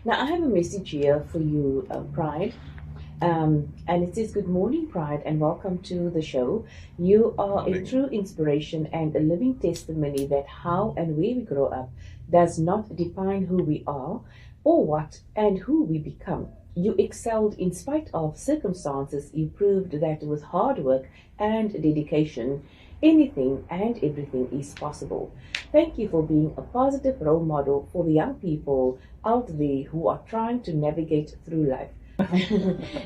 Now, I have a message here for you, Pride. And it says, "Good morning, Pride, and welcome to the show. You are a true inspiration and a living testimony that how and where we grow up does not define who we are or what and who we become. You excelled in spite of circumstances. You proved that with hard work and dedication, anything and everything is possible. Thank you for being a positive role model for the young people out there who are trying to navigate through life."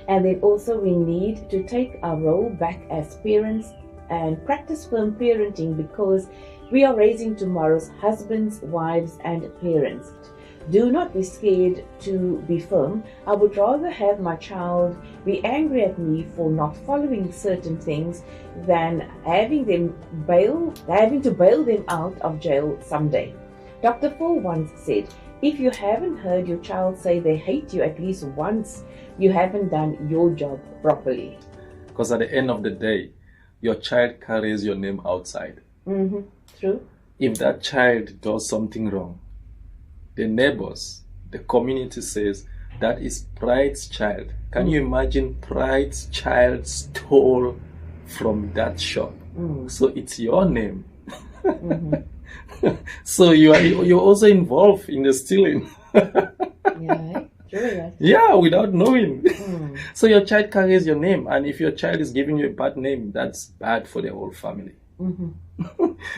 And then also we need to take our role back as parents and practice firm parenting because we are raising tomorrow's husbands, wives, and parents. Do not be scared to be firm. I would rather have my child be angry at me for not following certain things than having to bail them out of jail someday. Dr. Phil once said, "If you haven't heard your child say they hate you at least once, you haven't done your job properly." Because at the end of the day, your child carries your name outside. True. If that child does something wrong, the neighbors, the community says, that is Pride's child. Can you imagine Pride's child stole from that shop? So it's your name. So you're also involved in the stealing. Yeah, true. Right? Yeah, without knowing. So your child carries your name, and if your child is giving you a bad name, that's bad for the whole family.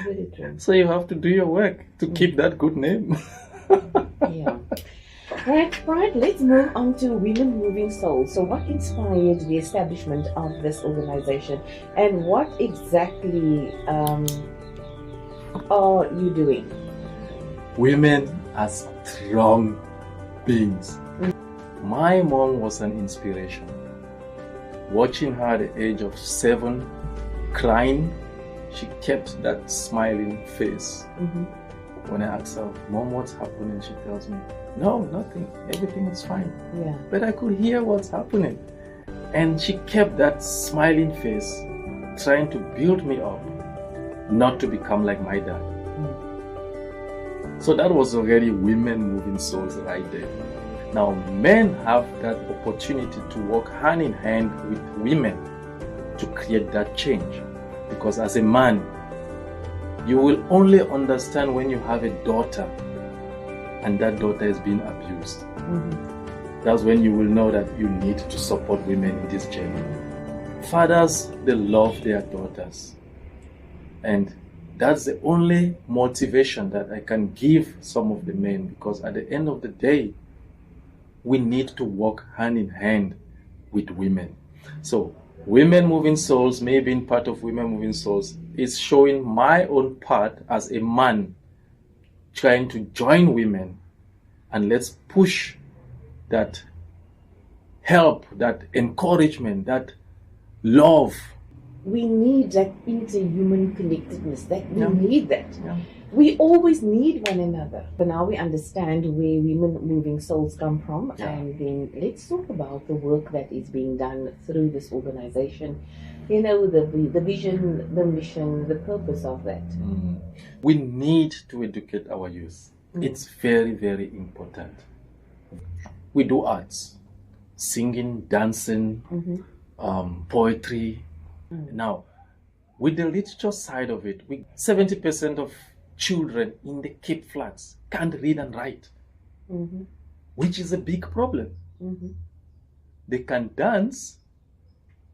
Very true. So you have to do your work to keep that good name. Yeah. Right, let's move on to Women Moving Souls. So what inspired the establishment of this organization, and what exactly are you doing? Women are strong beings. My mom was an inspiration. Watching her at the age of 7 crying, she kept that smiling face. When I asked her, "Mom, what's happening?" she tells me, "No, nothing. Everything is fine." Yeah. But I could hear what's happening. And she kept that smiling face, trying to build me up, not to become like my dad. So that was already Women Moving Souls right there. Now, men have that opportunity to work hand in hand with women to create that change. Because as a man, you will only understand when you have a daughter and that daughter is being abused. That's when you will know that you need to support women in this journey. Fathers, they love their daughters. And that's the only motivation that I can give some of the men, because at the end of the day, we need to work hand in hand with women. So Women Moving Souls, me being part of Women Moving Souls, is showing my own part as a man trying to join women, and let's push that help, that encouragement, that love. We need that inter-human connectedness. That we need that. Yeah. We always need one another. But now we understand where Women Moving Souls come from, and then let's talk about the work that is being done through this organization. You know, the vision, the mission, the purpose of that. We need to educate our youth. It's very, very important. We do arts, singing, dancing, poetry. Now, with the literature side of it, 70% of children in the Cape Flats can't read and write, which is a big problem. They can dance,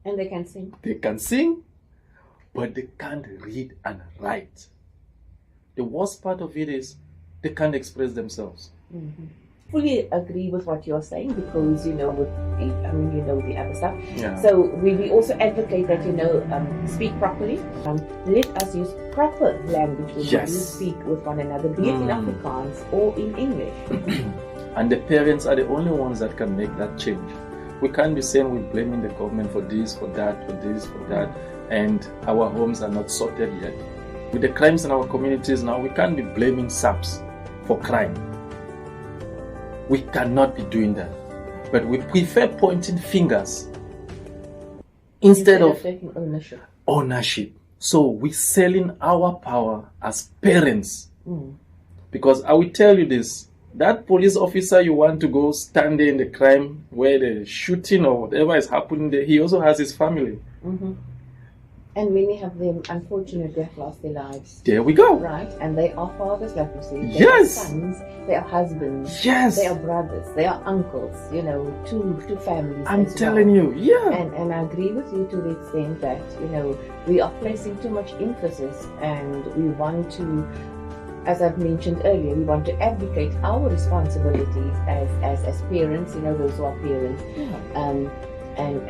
and they can sing. They can sing, but they can't read and write. The worst part of it is they can't express themselves. Fully agree with what you're saying, because you know the other stuff. Yeah. So we also advocate that speak properly. Let us use proper language when we speak with one another, be it in Afrikaans or in English. And the parents are the only ones that can make that change. We can't be saying we're blaming the government for this, for that, for this, for that, and our homes are not sorted yet. With the crimes in our communities now, we can't be blaming SAPS for crime. We cannot be doing that. But we prefer pointing fingers instead of taking ownership. So we're selling our power as parents. Because I will tell you this, that police officer you want to go stand there in the crime where the shooting or whatever is happening there, he also has his family. Mm-hmm. And many of them, unfortunately, have lost their lives. There we go. Right? And they are fathers, like you say. They Yes. are sons, they are husbands. Yes. They are brothers, they are uncles, two families. I'm as telling well. you, yeah. And I agree with you to the extent that, we are placing too much emphasis and we want to, as I've mentioned earlier, we want to advocate our responsibilities as parents, those who are parents. Yeah. And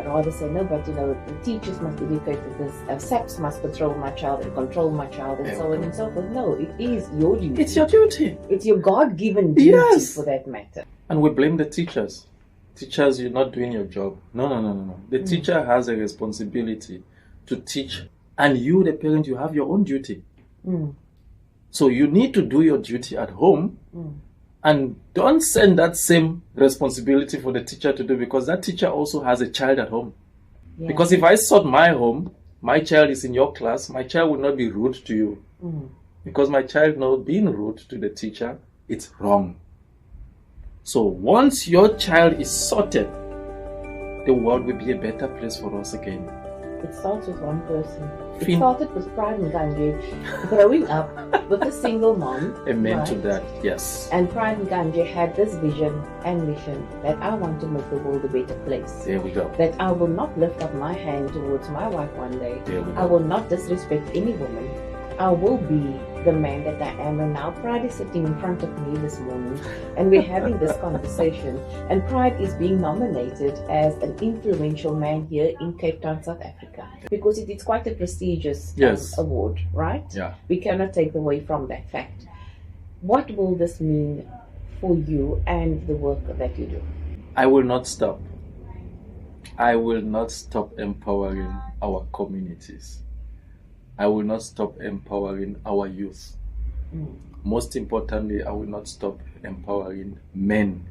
rather say no, but the teachers must educate this, SAPs must patrol my child and control my child, and so on and so forth. No, it is your duty. It's your duty. It's your God-given duty, Yes. for that matter. And we blame the teachers. Teachers, you're not doing your job. No. The teacher has a responsibility to teach, and you, the parent, you have your own duty. So you need to do your duty at home. And don't send that same responsibility for the teacher to do, because that teacher also has a child at home. Yeah. Because if I sort my home, my child is in your class, my child will not be rude to you. Because my child knows being rude to the teacher, it's wrong. So once your child is sorted, the world will be a better place for us again. It starts with one person. It started with Pride Nganje growing up with a single mom. Amen to right? that, yes. And Pride Nganje had this vision and mission that I want to make the world a better place. There we go. That I will not lift up my hand towards my wife one day. There we go. I will not disrespect any woman. I will be the man that I am. And now Pride is sitting in front of me this morning and we're having this conversation. And Pride is being nominated as an influential man here in Cape Town, South Africa. Because it is quite a prestigious award, right? Yeah. We cannot take away from that fact. What will this mean for you and the work that you do? I will not stop. I will not stop empowering our communities. I will not stop empowering our youth. Most importantly, I will not stop empowering men.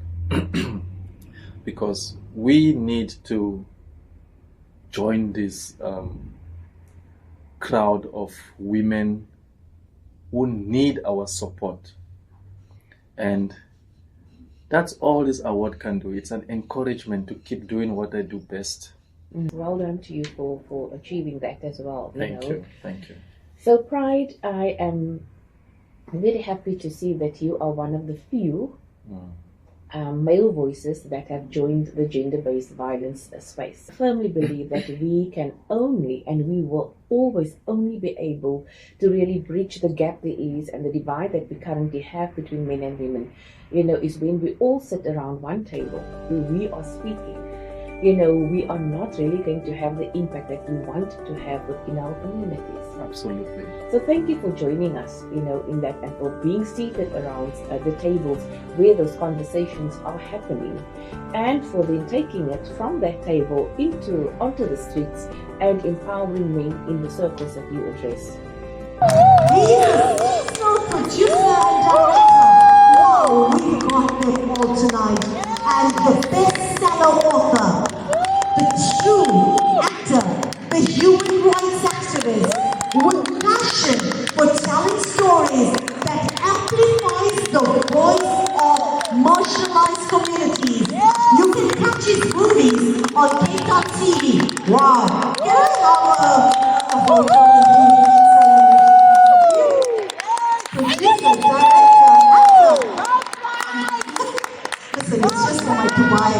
Because we need to join this crowd of women who need our support. And that's all this award can do. It's an encouragement to keep doing what I do best. Well done to you for achieving that as well. Thank you. So Pride, I am very happy to see that you are one of the few male voices that have joined the gender-based violence space. I firmly believe that we can only, and we will always only be able to really bridge the gap there is and the divide that we currently have between men and women, is when we all sit around one table, we are speaking. We are not really going to have the impact that we want to have within our communities. Absolutely. So thank you for joining us, in that, and for being seated around the tables where those conversations are happening, and for then taking it from that table onto the streets and empowering men in the circles that you address. So producer and director, wow, we got them all tonight. And the bestseller author, the true actor, the human rights activist, with passion for telling stories that amplifies the voice of marginalized communities. You can catch his movies on K.TV. Wow. Can I have a photo? Producer, director, actor. Listen, it's just for my Dubai.